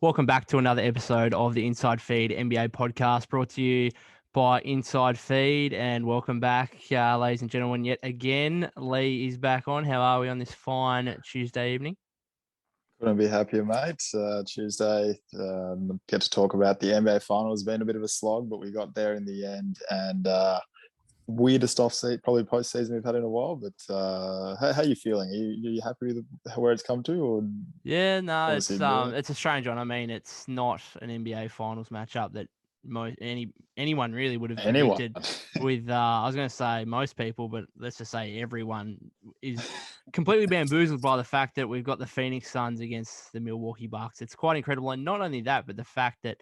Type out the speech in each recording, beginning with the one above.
Welcome back to another episode of the Inside Feed NBA podcast brought to you by Inside Feed. And welcome back, ladies and gentlemen, yet again. Lee is back on. How are we on this fine Tuesday evening? Couldn't be happier, mate. Tuesday, get to talk about the NBA Finals. Been a bit of a slog, but we got there in the end. And weirdest probably postseason we've had in a while. But how are you feeling? Are you happy with where it's come to? Or Yeah, no, obviously, yeah. it's a strange one. I mean, it's not an NBA Finals matchup that anyone really would have Anyone? predicted. With I was going to say most people, but let's just say everyone is completely bamboozled by the fact that we've got the Phoenix Suns against the Milwaukee Bucks. It's quite incredible, and not only that, but the fact that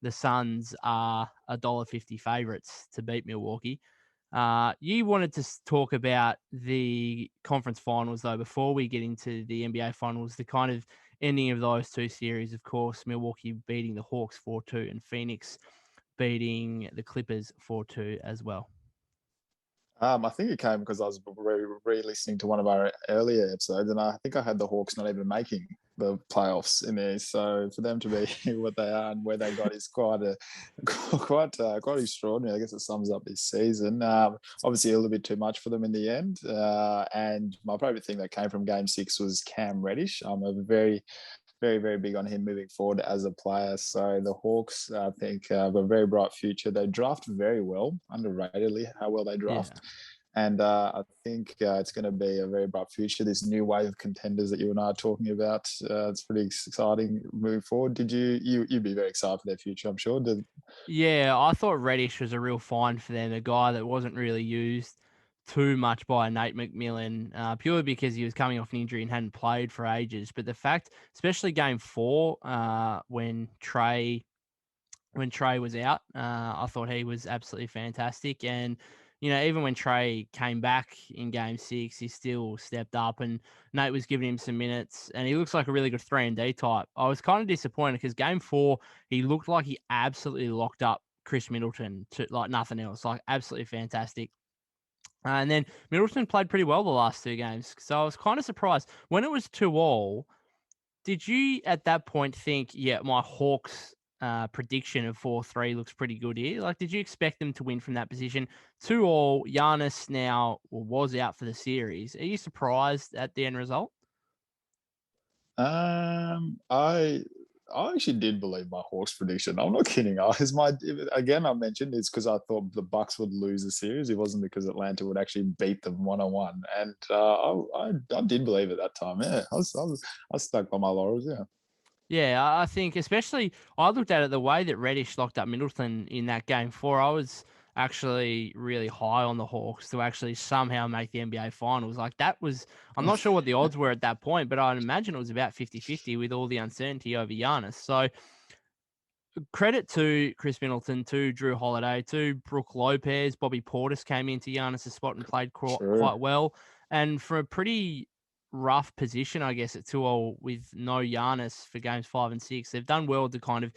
the Suns are $1.50 favorites to beat Milwaukee. You wanted to talk about the conference finals, though, before we get into the NBA finals, the kind of ending of those two series, of course, Milwaukee beating the Hawks 4-2 and Phoenix beating the Clippers 4-2 as well. I think it came because I was re-listening to one of our earlier episodes, and I think I had the Hawks not even making the playoffs in there. So for them to be what they are and where they got is quite extraordinary. I guess it sums up this season. Obviously, a little bit too much for them in the end. And my favorite thing that came from Game 6 was Cam Reddish. I'm a very, very big on him moving forward as a player. So the Hawks, I think, have a very bright future. They draft very well, underratedly, how well they draft. Yeah. And I think it's going to be a very bright future. This new wave of contenders that you and I are talking about, it's pretty exciting moving forward. Did you'd be very excited for their future, I'm sure. Yeah, I thought Reddish was a real find for them, a guy that wasn't really used too much by Nate McMillan, purely because he was coming off an injury and hadn't played for ages. But the fact, especially game 4, when Trey was out, I thought he was absolutely fantastic. And, even when Trey came back in game 6, he still stepped up and Nate was giving him some minutes and he looks like a really good 3-and-D type. I was kind of disappointed because game 4, he looked like he absolutely locked up Chris Middleton to like nothing else, like absolutely fantastic. And then Middleton played pretty well the last 2 games. So I was kind of surprised. When it was 2-all, did you at that point think, yeah, my Hawks prediction of 4-3 looks pretty good here? Like, did you expect them to win from that position? 2-all, Giannis now was out for the series. Are you surprised at the end result? I actually did believe my Hawks prediction. I'm not kidding. I mentioned it's because I thought the Bucks would lose the series. It wasn't because Atlanta would actually beat them 1-on-1, and I did believe at that time. Yeah, I was stuck by my laurels. Yeah. Yeah, I think especially I looked at it the way that Reddish locked up Middleton in that game 4. I was actually really high on the Hawks to actually somehow make the NBA finals. Like that was, I'm not sure what the odds were at that point, but I'd imagine it was about 50-50 with all the uncertainty over Giannis. So credit to Chris Middleton, to Drew Holiday, to Brook Lopez. Bobby Portis came into Giannis' spot and played True. quite well. And for a pretty rough position, I guess, at 2-all with no Giannis for games 5 and 6, they've done well to kind of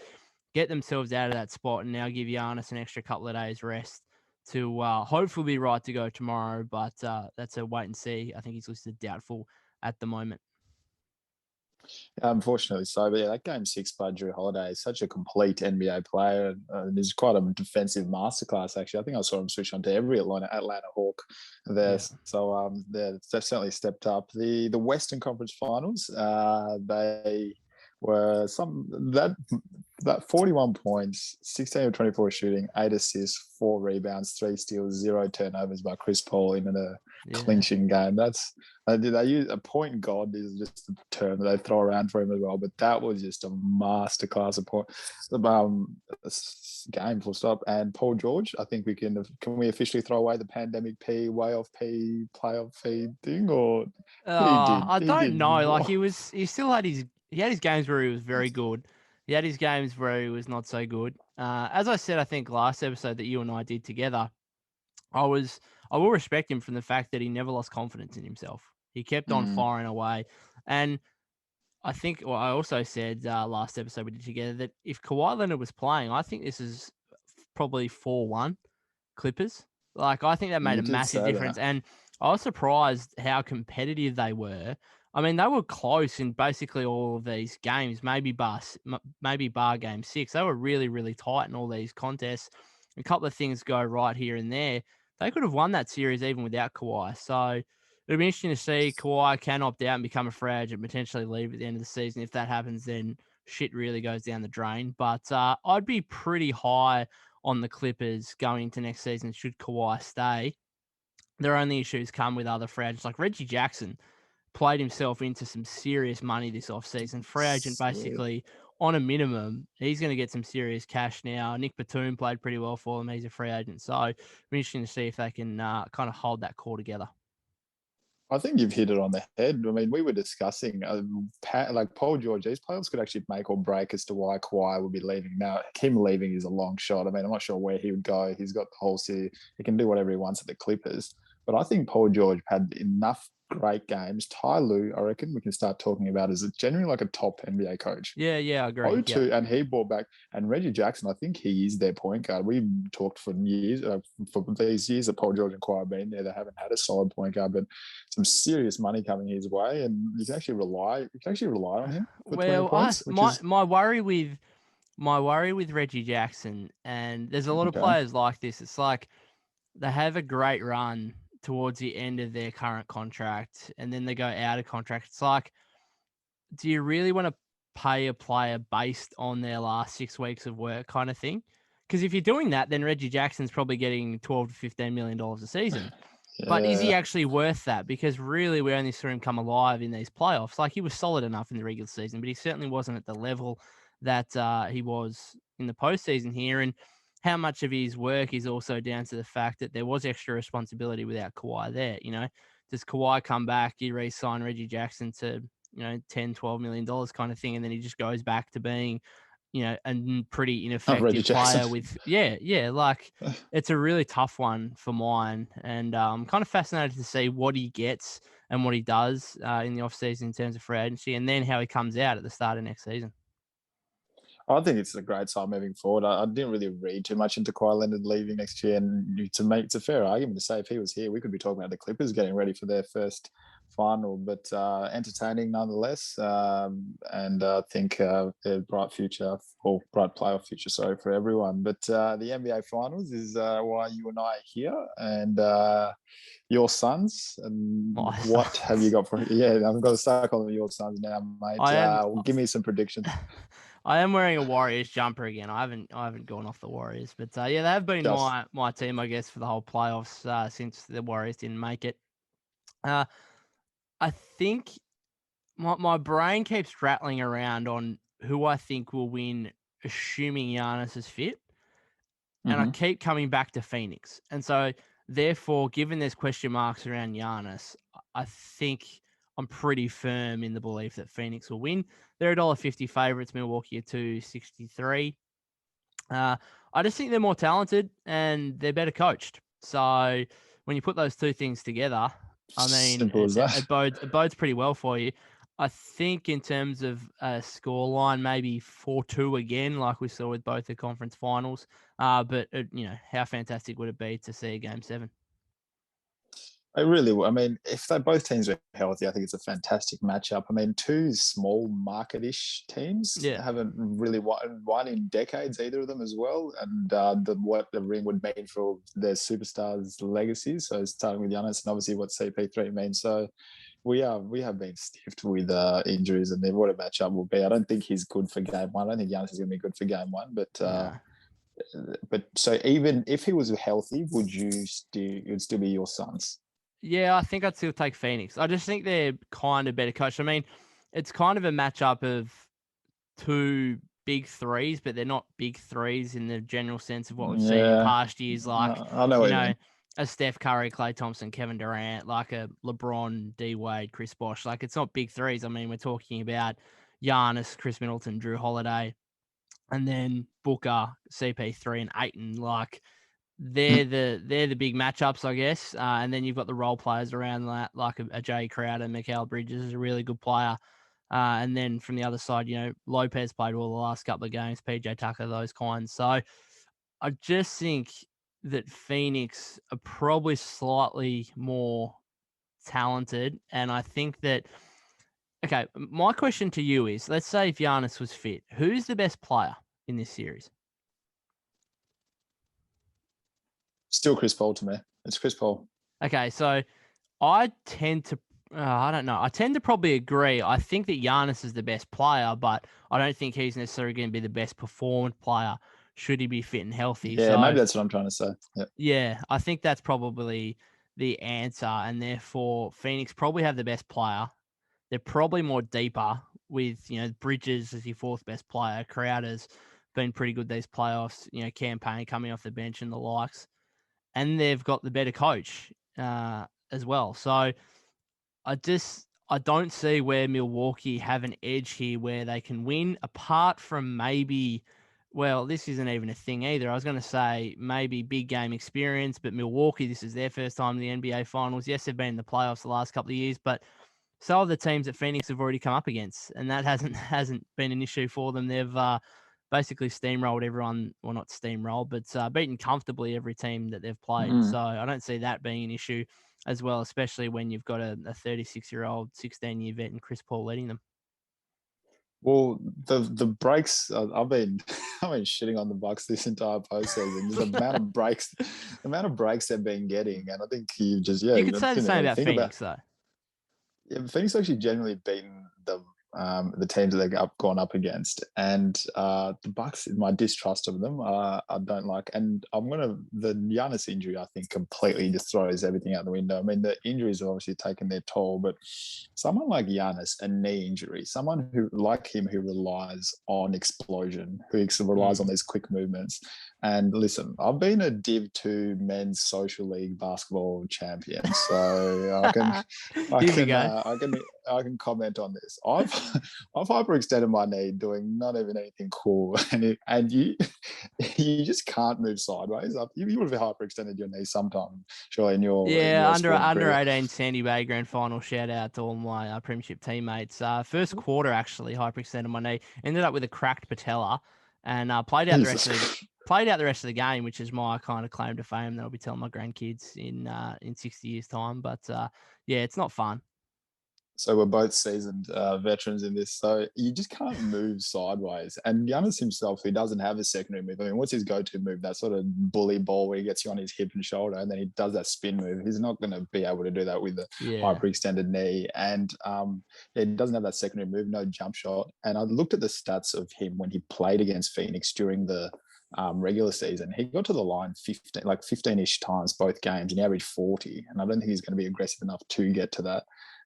get themselves out of that spot and now give Giannis an extra couple of days rest to hopefully be right to go tomorrow. But that's a wait and see. I think he's listed doubtful at the moment. Unfortunately so, but yeah, that game 6 by Drew Holiday is such a complete NBA player, and he's quite a defensive masterclass. Actually, I think I saw him switch on to every Atlanta Hawk there. Yeah. So they've certainly stepped up. The Western Conference Finals, they were that 41 points, 16 of 24 shooting, 8 assists, 4 rebounds, 3 steals, 0 turnovers by Chris Paul in a clinching game. They use a point god is just a term that they throw around for him as well, but that was just a masterclass of point game full stop. And Paul George, I think can we officially throw away the pandemic P way off P playoff feed thing, or I he don't did know. Like he still had his games where he was very good. He had his games where he was not so good. As I said, I think last episode that you and I did together, I will respect him from the fact that he never lost confidence in himself. He kept on Mm, firing away, and I think, well, I also said last episode we did together that if Kawhi Leonard was playing, I think this is probably 4-1 Clippers. Like, I think that made you a did massive say difference. that. And I was surprised how competitive they were. I mean, they were close in basically all of these games, maybe bar game 6. They were really, really tight in all these contests. A couple of things go right here and there. They could have won that series even without Kawhi. So it'll be interesting to see. Kawhi can opt out and become a free agent, potentially leave at the end of the season. If that happens, then shit really goes down the drain. But I'd be pretty high on the Clippers going into next season should Kawhi stay. Their only issues come with other free agents like Reggie Jackson played himself into some serious money this offseason. Free agent So, basically on a minimum. He's going to get some serious cash now. Nick Batum played pretty well for him. He's a free agent. So it'll be interesting to see if they can kind of hold that core together. I think you've hit it on the head. I mean, we were discussing like Paul George. These playoffs could actually make or break as to why Kawhi would be leaving. Now, him leaving is a long shot. I mean, I'm not sure where he would go. He's got the whole city. He can do whatever he wants at the Clippers. But I think Paul George had enough great games. Ty Lue, I reckon we can start talking about as genuinely like a top NBA coach. Yeah, I agree. Yeah. O2, and he brought back, and Reggie Jackson, I think he is their point guard. We've talked for years, for these years that Paul George and Kawhi have been there, they haven't had a solid point guard, but some serious money coming his way, and you can actually rely on him for 20 Well, points, which is my worry with Reggie Jackson, and there's a lot of okay. players like this. It's like they have a great run towards the end of their current contract, and then they go out of contract. It's like, do you really want to pay a player based on their last 6 weeks of work kind of thing? Because if you're doing that, then Reggie Jackson's probably getting $12 to $15 million a season. But is he Yeah, actually worth that? Because really, we only saw him come alive in these playoffs. Like, he was solid enough in the regular season, but he certainly wasn't at the level that he was in the postseason here. And how much of his work is also down to the fact that there was extra responsibility without Kawhi there. Does Kawhi come back, you re-sign Reggie Jackson to, $10, $12 million kind of thing, and then he just goes back to being, a pretty Reggie ineffective Jackson. player with, like, it's a really tough one for mine. And I'm kind of fascinated to see what he gets and what he does in the offseason in terms of free agency, and then how he comes out at the start of next season. I think it's a great sign moving forward. I didn't really read too much into Kawhi Leonard leaving next year, and it's a fair argument to say if he was here, we could be talking about the Clippers getting ready for their first final, but entertaining nonetheless. And I think a bright future or bright playoff future, sorry, for everyone. But the NBA Finals is why you and I are here, and your Suns. And My what have you sons. got for? Yeah, I'm going to start calling them your Suns now, mate. I am. Give me some predictions. I am wearing a Warriors jumper again. I haven't gone off the Warriors, but yeah, they have been Just my team, I guess, for the whole playoffs since the Warriors didn't make it. Uh, I think my brain keeps rattling around on who I think will win, assuming Giannis is fit, and I mm-hmm. keep coming back to Phoenix. And so, therefore, given there's question marks around Giannis, I think I'm pretty firm in the belief that Phoenix will win. They're $1.50 favorites. Milwaukee are 263. I just think they're more talented and they're better coached. So when you put those two things together, I mean, Simple as that. it bodes pretty well for you. I think in terms of a scoreline, maybe 4-2 again, like we saw with both the conference finals. But how fantastic would it be to see a game 7? I really, I mean, if they both teams are healthy, I think it's a fantastic matchup. I mean, two small market-ish teams Yeah. haven't really won in decades, either of them as well. And what the ring would mean for their superstars' legacies. So starting with Giannis and obviously what CP3 means. So we have been stiffed with injuries, and then what a matchup will be. I don't think he's good for game one. I don't think Giannis is going to be good for game one, No. but so even if he was healthy, you'd still be your Suns? Yeah, I think I'd still take Phoenix. I just think they're kind of better coached. I mean, it's kind of a matchup of two big threes, but they're not big threes in the general sense of what we've seen in Yeah, past years, like, I know you what you know, mean. a Steph Curry, Klay Thompson, Kevin Durant, like a LeBron, D Wade, Chris Bosh. Like, it's not big threes. I mean, we're talking about Giannis, Chris Middleton, Drew Holiday, and then Booker, CP3, and Aiton. Like, they're the big matchups, I guess. And then you've got the role players around that, like a Jay Crowder, Mikal Bridges is a really good player. And then from the other side, Lopez played well the last couple of games, PJ Tucker, those kinds. So I just think that Phoenix are probably slightly more talented. And I think that Okay, my question to you is: let's say if Giannis was fit, who's the best player in this series? Still Chris Paul to me. It's Chris Paul. Okay, so I tend to, I don't know. I tend to probably agree. I think that Giannis is the best player, but I don't think he's necessarily going to be the best performant player should he be fit and healthy. Yeah, So maybe that's what I'm trying to say. Yeah. yeah, I think that's probably the answer, and therefore Phoenix probably have the best player. They're probably more deeper with, Bridges as your fourth best player. Crowder's been pretty good these playoffs, campaign coming off the bench and the likes. And they've got the better coach as well. So I don't see where Milwaukee have an edge here where they can win, apart from maybe, well, this isn't even a thing either. I was going to say maybe big game experience, but Milwaukee, this is their first time in the NBA Finals. Yes, they've been in the playoffs the last couple of years, but so are the teams that Phoenix have already come up against, and that hasn't been an issue for them. They've basically steamrolled everyone, well, not steamrolled, but beaten comfortably every team that they've played. Mm. So I don't see that being an issue as well, especially when you've got a 36-year-old, 16-year vet and Chris Paul leading them. Well, the breaks I've been I've been shitting on the Bucks this entire postseason. The amount of breaks they've been getting, and I think You could say the same about Phoenix, though. Yeah, Phoenix actually generally beaten the teams that they've gone up against, and the Bucks. My distrust of them, I don't like. And the Giannis injury, I think, completely just throws everything out the window. I mean, the injuries have obviously taken their toll, but someone like Giannis, a knee injury, someone who like him who relies on explosion, who relies on these quick movements. And listen, I've been a Div 2 men's social league basketball champion, so I can Here we go. I can comment on this. I've hyperextended my knee doing not even anything cool, and you you just can't move sideways. You would have hyperextended your knee sometime, surely in your under 18 Sandy Bay grand final. Shout out to all my premiership teammates. First quarter actually hyperextended my knee. Ended up with a cracked patella, and played out the rest of the game, which is my kind of claim to fame that I'll be telling my grandkids in 60 years' time. But yeah, it's not fun. So we're both seasoned veterans in this. So you just can't move sideways. And Giannis himself, who doesn't have a secondary move, I mean, what's his go-to move? That sort of bully ball where he gets you on his hip and shoulder, and then he does that spin move. He's not going to be able to do that with a hyperextended knee. And he doesn't have that secondary move, no jump shot. And I looked at the stats of him when he played against Phoenix during the regular season. He got to the line 15-ish times both games, and he averaged 40. And I don't think he's going to be aggressive enough to get to that.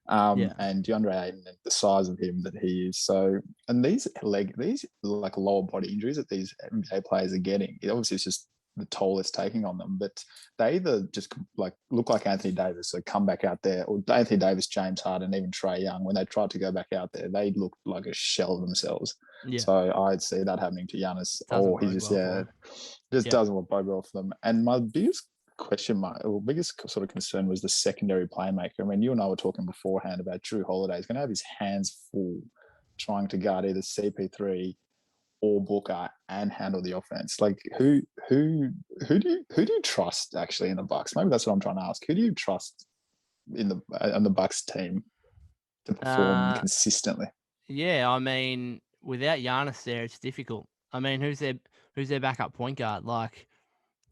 And DeAndre Ayton, the size of him that he is. So, and these like lower body injuries that these NBA players are getting, obviously it's just the toll it's taking on them. But they either just like look like Anthony Davis, so come back out there, or Anthony Davis, James Harden, even Trae Young. When they tried to go back out there, they looked like a shell of themselves. Yeah. So I'd see that happening to Giannis, or he just doesn't look well for them. And my biggest question mark, or biggest sort of concern was the secondary playmaker. I mean, you and I were talking beforehand about Drew Holiday. He's going to have his hands full trying to guard either CP3 or Booker and handle the offense. Like, who do you trust actually in the Bucks? Maybe that's what I'm trying to ask. Who do you trust on the Bucks team to perform consistently? Yeah, I mean, without Giannis there, it's difficult. I mean, who's their backup point guard? Like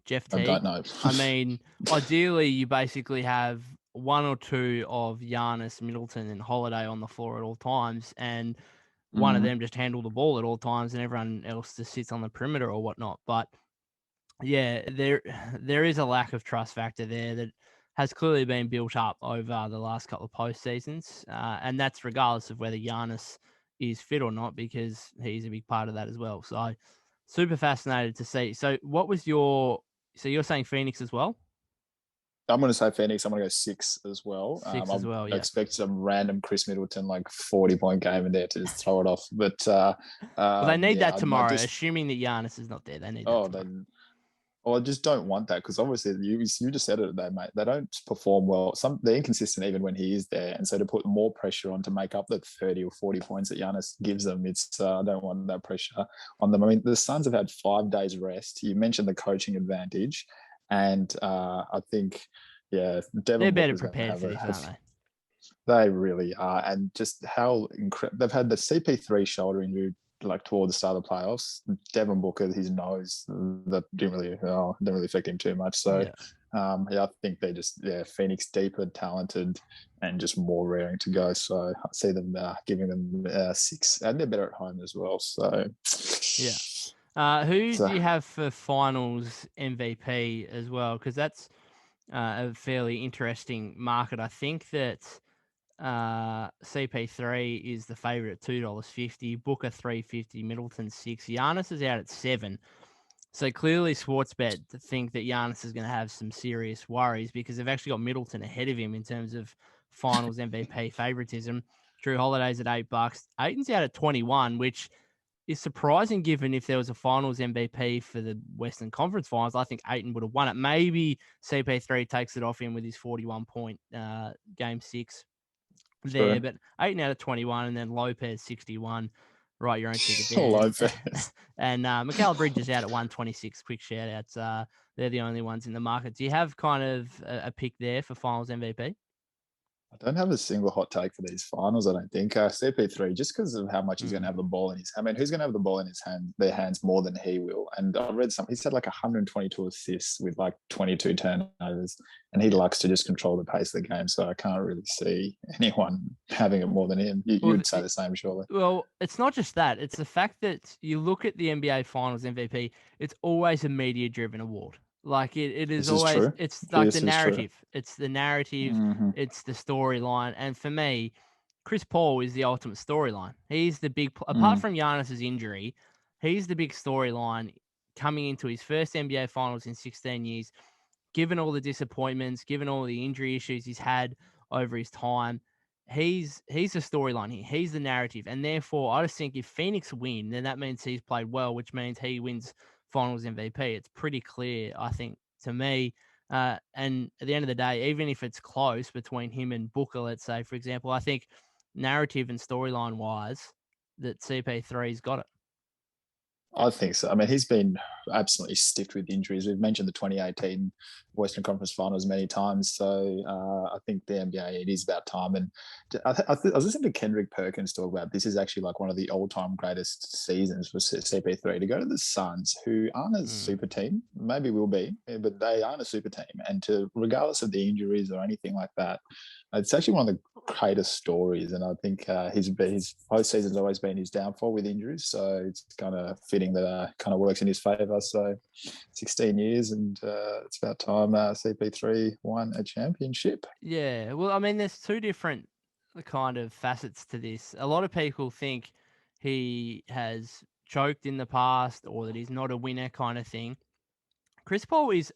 Jeff Teague? I don't know. I mean, ideally, you basically have one or two of Giannis, Middleton, and Holiday on the floor at all times, and one of them just handle the ball at all times, and everyone else just sits on the perimeter or whatnot. But yeah, there is a lack of trust factor there that has clearly been built up over the last couple of postseasons, and that's regardless of whether Giannis is fit or not, because he's a big part of that as well. So super fascinated to see. So you're saying Phoenix as well? I'm going to say Phoenix. I'm going to go 6 as well. I expect some random Chris Middleton, like 40-point game in there to just throw it off. But well, they need that tomorrow, assuming that Giannis is not there. They need that tomorrow. I just don't want that, because obviously you just said it there, mate. They don't perform well. They're inconsistent even when he is there, and so to put more pressure on to make up the 30 or 40 points that Giannis gives them, I don't want that pressure on them. I mean, the Suns have had 5 days rest. You mentioned the coaching advantage, and I think, yeah, they're better prepared for this, aren't they? They really are, and just how incredible they've had the CP3 shoulder injury like toward the start of the playoffs. Devin Booker, his nose that didn't really affect him too much. So Yeah. yeah, I think they're just Phoenix deeper, talented, and just more raring to go. So I see them giving them 6, and they're better at home as well. So Yeah. Who so do you have for finals MVP as well? Because that's a fairly interesting market. I think that CP3 is the favorite at $2.50, Booker 3.50, Middleton 6. Giannis is out at 7. So clearly, Sportsbet think that Giannis is going to have some serious worries because they've actually got Middleton ahead of him in terms of finals MVP favoritism. Drew Holiday's at $8. Aiton's out at 21, which is surprising given if there was a finals MVP for the Western Conference Finals. I think Ayton would have won it. Maybe CP3 takes it off him with his 41-point game 6 there, true. but Ayton out of 21 and then Lopez 61. Write your own ticket there. Lopez. And Mikal Bridges out at 126. Quick shout outs. They're the only ones in the market. Do you have kind of a pick there for finals MVP? I don't have a single hot take for these finals. I don't think CP3 just because of how much he's going to have the ball in his. I mean, who's going to have the ball in his their hands more than he will? And I read something. He's had like 122 assists with like 22 turnovers, and he likes to just control the pace of the game. So I can't really see anyone having it more than him. You would say the same, surely. Well, it's not just that. It's the fact that you look at the NBA Finals MVP. It's always a media-driven award. Like it is This is always. true. It's like the This is true. narrative. It's the narrative. Mm-hmm. It's the storyline. And for me, Chris Paul is the ultimate storyline. He's the big. Apart Mm. from Giannis's injury, he's the big storyline coming into his first NBA Finals in 16 years. Given all the disappointments, given all the injury issues he's had over his time, he's the storyline here. He's the narrative, and therefore, I just think if Phoenix win, then that means he's played well, which means he wins Finals MVP. It's pretty clear, I think, to me. And at the end of the day, even if it's close between him and Booker, let's say, for example, I think narrative and storyline wise, that CP3's got it. I think so. I mean, he's been absolutely stiffed with injuries. We've mentioned the 2018 Western Conference Finals many times. So I think the NBA, it is about time. And I was listening to Kendrick Perkins talk about this is actually like one of the all-time greatest seasons for CP3 to go to the Suns, who aren't a super team, maybe will be, but they aren't a super team. And to, regardless of the injuries or anything like that, it's actually one of the greatest stories. And I think his postseason's always been his downfall with injuries. So it's kind of fitting that kind of works in his favour. So 16 years and it's about time CP3 won a championship. Yeah, well, I mean, there's two different kind of facets to this. A lot of people think he has choked in the past or that he's not a winner kind of thing. Chris Paul is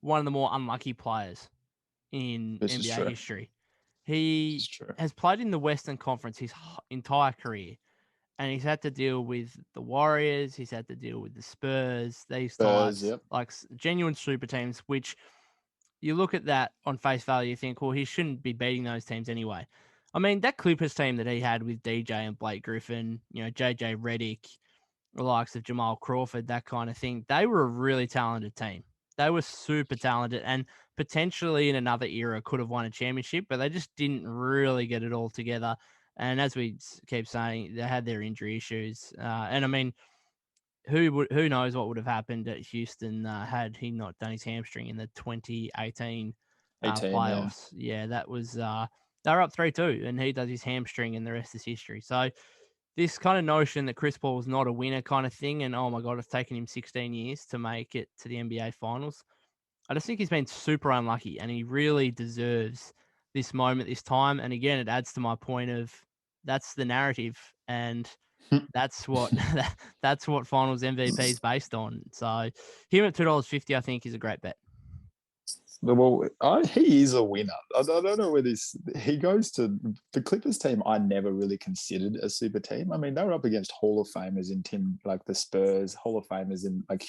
one of the more unlucky players in This is NBA true. history. This He is true. has played in the Western Conference his entire career, and he's had to deal with the Warriors. He's had to deal with the Spurs, these Spurs, types, yep. like genuine super teams, which you look at that on face value, you think, well, he shouldn't be beating those teams anyway. I mean, that Clippers team that he had with DJ and Blake Griffin, JJ Redick, the likes of Jamal Crawford, that kind of thing, they were a really talented team. They were super talented and potentially in another era could have won a championship, but they just didn't really get it all together. And as we keep saying, they had their injury issues. And I mean, who knows what would have happened at Houston had he not done his hamstring in the 2018 18, yeah. playoffs. Yeah, that was they were up 3-2, and he does his hamstring, and the rest is history. So this kind of notion that Chris Paul is not a winner kind of thing, and oh my god, it's taken him 16 years to make it to the NBA Finals. I just think he's been super unlucky, and he really deserves this moment, this time. And again, it adds to my point of that's the narrative, and that's what that's what Finals MVP is based on. So him at $2.50, I think, is a great bet. Well, he is a winner. I don't know where he goes to the Clippers team. I never really considered a super team. I mean, they were up against Hall of Famers in like the Spurs, Hall of Famers in like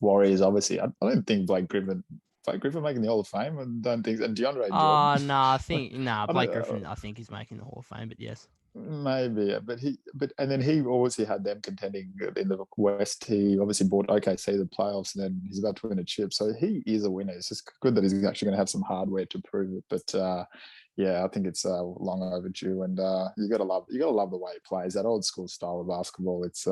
Warriors. Obviously, I don't think Blake Griffin making the Hall of Fame, and don't think and DeAndre Jordan. No, I think Blake I Griffin, I think he's making the Hall of Fame, but yes. Maybe, and then he obviously had them contending in the West. He obviously bought OKC the playoffs, and then he's about to win a chip. So he is a winner. It's just good that he's actually going to have some hardware to prove it. But yeah, I think it's long overdue, and you gotta love the way he plays that old school style of basketball. It's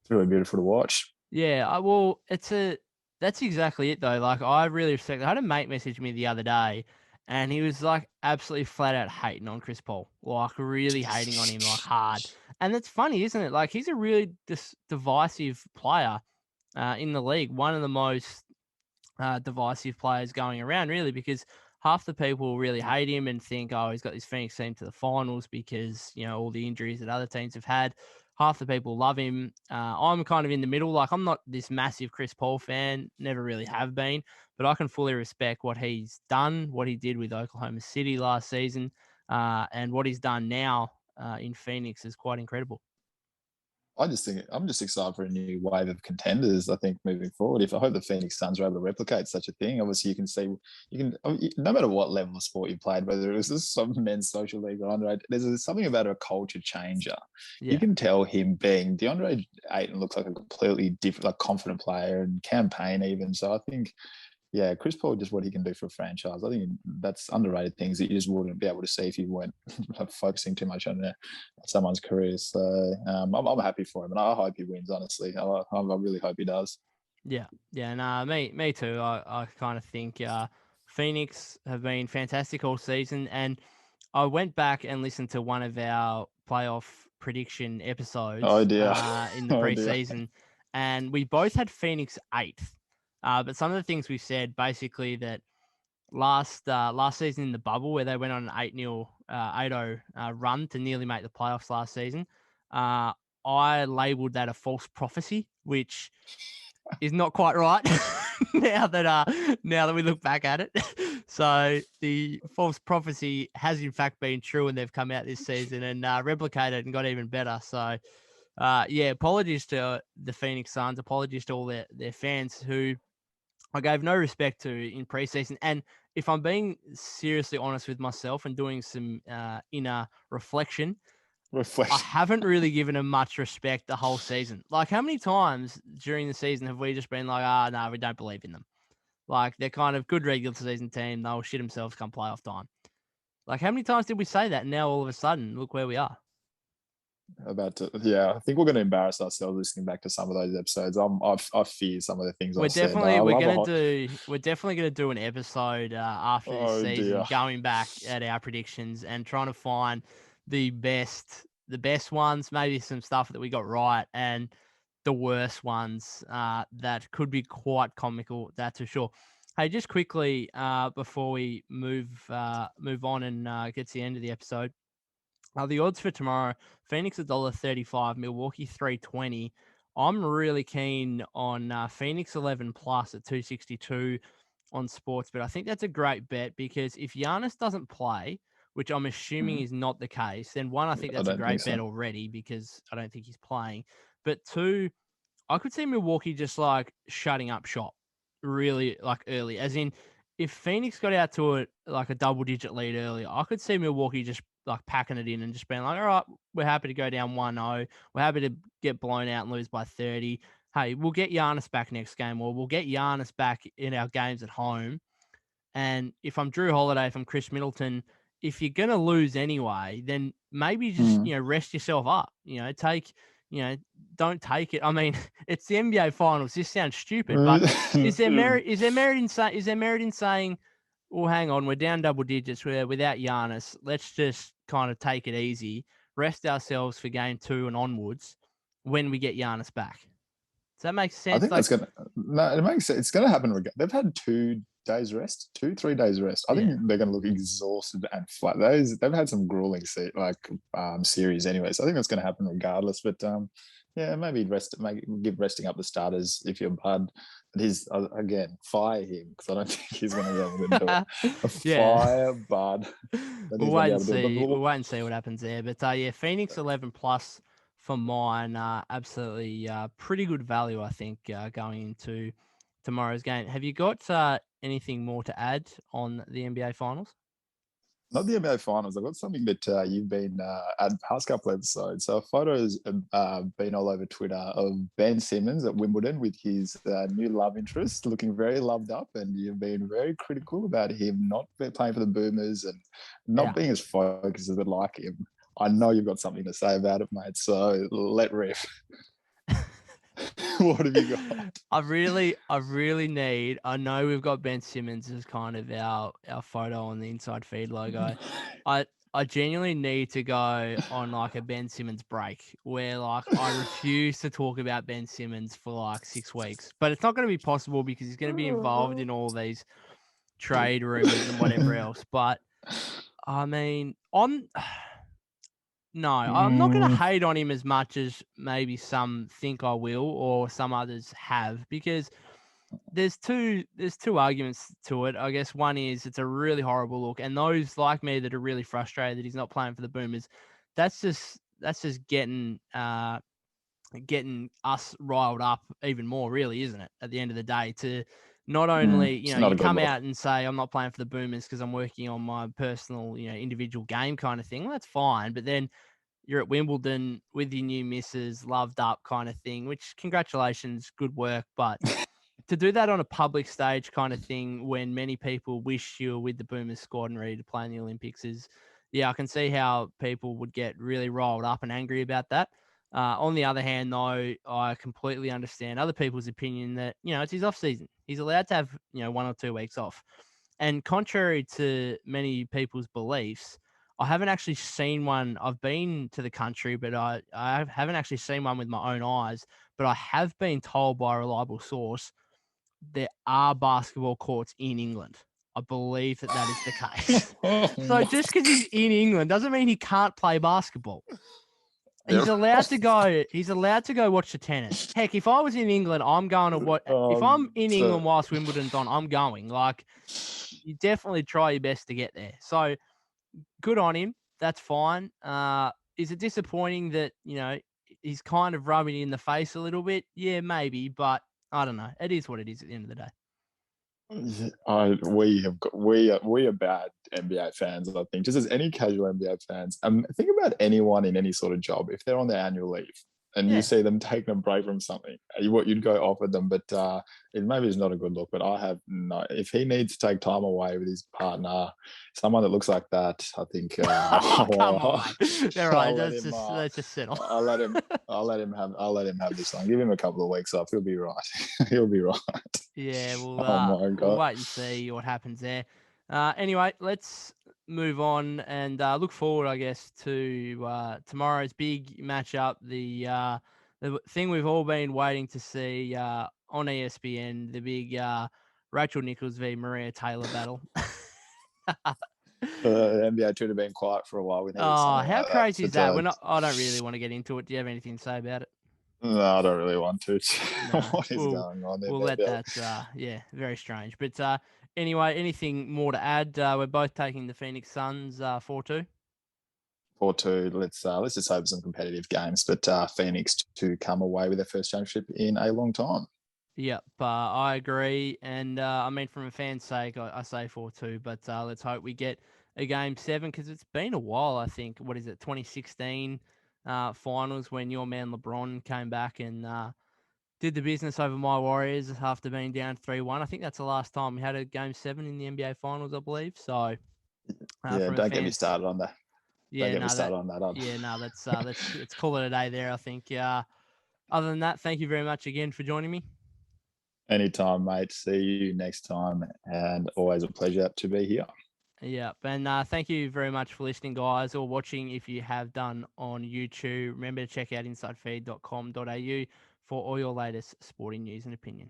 really beautiful to watch. Yeah, well, that's exactly it though. Like I really respect. I had a mate message me the other day, and he was like absolutely flat out hating on Chris Paul, like really hating on him like hard. And that's funny, isn't it? Like he's a really divisive player in the league, one of the most divisive players going around, really, because half the people really hate him and think, oh, he's got this Phoenix team to the finals because, all the injuries that other teams have had. Half the people love him. I'm kind of in the middle. Like, I'm not this massive Chris Paul fan, never really have been, but I can fully respect what he's done, what he did with Oklahoma City last season, and what he's done now in Phoenix is quite incredible. I just think I'm just excited for a new wave of contenders. I think moving forward, if I hope the Phoenix Suns are able to replicate such a thing. Obviously, you can see no matter what level of sport you played, whether it was just some men's social league or under, there's something about a culture changer. You Yeah. can tell him being DeAndre Ayton looks like a completely different, like confident player and campaign even. So I think yeah, Chris Paul, just what he can do for a franchise. I think that's underrated things that you just wouldn't be able to see if you weren't focusing too much on someone's career. So I'm happy for him, and I hope he wins. Honestly, I really hope he does. Yeah, yeah, no, me too. I kind of think Phoenix have been fantastic all season, and I went back and listened to one of our playoff prediction Oh episodes dear, in the oh dear. preseason, and we both had Phoenix eighth. But some of the things we said basically that last season in the bubble where they went on an 8-0 8-0 run to nearly make the playoffs last season, uh, I labeled that a false prophecy, which is not quite right now that we look back at it. So the false prophecy has in fact been true, and they've come out this season and replicated and got even better. So yeah, apologies to the Phoenix Suns, apologies to all their fans who I gave no respect to in preseason. And if I'm being seriously honest with myself and doing some inner reflection, I Reflection. haven't really given them much respect the whole season. Like, how many times during the season have we just been like, no, we don't believe in them? Like, they're kind of good regular season team. They'll shit themselves come playoff time. Like, how many times did we say that? And now all of a sudden, look where we are. About to, yeah, I think we're going to embarrass ourselves listening back to some of those episodes. I fear some of the things We're I've said. definitely I we're love a gonna hot. do we're definitely gonna do an episode after this Oh season, dear. going back at our predictions and trying to find the best ones, maybe some stuff that we got right, and the worst ones that could be quite comical. That's for sure. Hey, just quickly before we move on and get to the end of the episode, the odds for tomorrow: Phoenix $1.35, Milwaukee 320. I'm really keen on Phoenix 11 plus at 262 on sports, but I think that's a great bet because if Giannis doesn't play, which I'm assuming Mm, is not the case, then one, I think I that's a don't think great so. bet already because I don't think he's playing. But two, I could see Milwaukee just like shutting up shop really like early. As in, if Phoenix got out to like a double digit lead earlier, I could see Milwaukee just like packing it in and just being like, all right, we're happy to go down 1-0. We're happy to get blown out and lose by 30. Hey, we'll get Giannis back next game, or we'll get Giannis back in our games at home. And if I'm Drew Holiday, if I'm Chris Middleton, if you're gonna lose anyway, then maybe just Mm. rest yourself up. Take don't take it. I mean, it's the NBA Finals. This sounds stupid, but is there merit? Is there merit in saying, "Well, hang on, we're down double digits. We're without Giannis. Let's just kind of take it easy, rest ourselves for game two and onwards when we get Giannis back." Does that make I sense? think Like, that's gonna no, it makes sense. It's gonna happen. They've had 2 days rest, 3 days rest. I yeah, think they're gonna look exhausted and flat. They've had some grueling series anyway, so I think that's gonna happen regardless. But yeah, maybe give resting up the starters if you're Bud. But he's again fire him because I don't think he's gonna be able to do it. yeah. Fire Bud. That We'll he's gonna wait be and able to do it. But see. We'll wait and see what happens there. But yeah, Phoenix 11 plus for mine. Absolutely pretty good value, I think, going into tomorrow's game. Have you got anything more to add on the NBA Finals? Not the NBA finals. I've got something that you've been at the past couple episodes. So a photo's been all over Twitter of Ben Simmons at Wimbledon with his new love interest, looking very loved up, and you've been very critical about him not playing for the Boomers and not Yeah. being as focused as I'd like him. I know you've got something to say about it, mate. So let riff. What have you got? I really need. I know we've got Ben Simmons as kind of our photo on the inside feed logo. I I genuinely need to go on like a Ben Simmons break where like I refuse to talk about Ben Simmons for like 6 weeks. But it's not going to be possible because he's going to be involved in all these trade rumors and whatever else. But I mean, on no, I'm not going to Mm, hate on him as much as maybe some think I will or some others have because there's two arguments to it. I guess one is it's a really horrible look, and those like me that are really frustrated that he's not playing for the Boomers, that's just getting us riled up even more, really, isn't it? At the end of the day, to not only it's not you a good come look. out and say I'm not playing for the Boomers because I'm working on my personal individual game kind of thing. Well, that's fine, but then you're at Wimbledon with your new missus, loved up kind of thing. Which congratulations, good work, but to do that on a public stage kind of thing when many people wish you were with the Boomers squad and ready to play in the Olympics is, yeah, I can see how people would get really rolled up and angry about that. On the other hand, though, I completely understand other people's opinion that, it's his off season. He's allowed to have, 1 or 2 weeks off. And contrary to many people's beliefs, I haven't actually seen one. I've been to the country, but I haven't actually seen one with my own eyes. But I have been told by a reliable source there are basketball courts in England. I believe that is the case. So just because he's in England doesn't mean he can't play basketball. Yeah. He's allowed to go. He's allowed to go watch the tennis. Heck, if I was in England, I'm going to what? If I'm in So England whilst Wimbledon's on, I'm going. Like, you definitely try your best to get there. So good on him. That's fine. Is it disappointing that he's kind of rubbing it in the face a little bit? Yeah, maybe, but I don't know. It is what it is at the end of the day. we are bad NBA fans. I think just as any casual NBA fans, think about anyone in any sort of job if they're on their annual leave and you Yeah. see them taking a break from something, what you'd go offer them. But it maybe is not a good look. But I have no. If he needs to take time away with his partner, someone that looks like that, I think. Oh, come on. All right, I'll let let's him. just settle. I'll let him. I'll let him have this one. Give him a couple of weeks off. He'll be right. He'll be right. Yeah, we'll Oh my we'll god. wait and see what happens there. Anyway, let's move on and look forward, I guess, to tomorrow's big matchup. The thing we've all been waiting to see on ESPN, the big Rachel Nichols v Maria Taylor battle. The NBA Twitter been quiet for a while. We needed Oh, something how like that. crazy is But that? I don't really want to get into it. Do you have anything to say about it? no, I don't really want to. No, What is going on in we'll the let NBA? that. Yeah, very strange. But anyway, anything more to add? We're both taking the Phoenix Suns 4-2. 4-2. Let's just hope some competitive games. But Phoenix to come away with their first championship in a long time. Yep, I agree. And I mean, from a fan's sake, I say 4-2. But let's hope we get a game 7 because it's been a while. I think what is it, 2016 finals when your man LeBron came back and did the business over my Warriors after being down 3-1. I think that's the last time we had a game 7 in the NBA finals, I believe. So Yeah, from a don't get me fan's, started on that. Don't yeah, get me no, that, started on that. yeah, no, let's call it a day there. I think. Other than that, thank you very much again for joining me. Anytime, mate. See you next time. And always a pleasure to be here. Yeah, and thank you very much for listening, guys, or watching if you have done on YouTube. Remember to check out insidefeed.com.au for all your latest sporting news and opinion.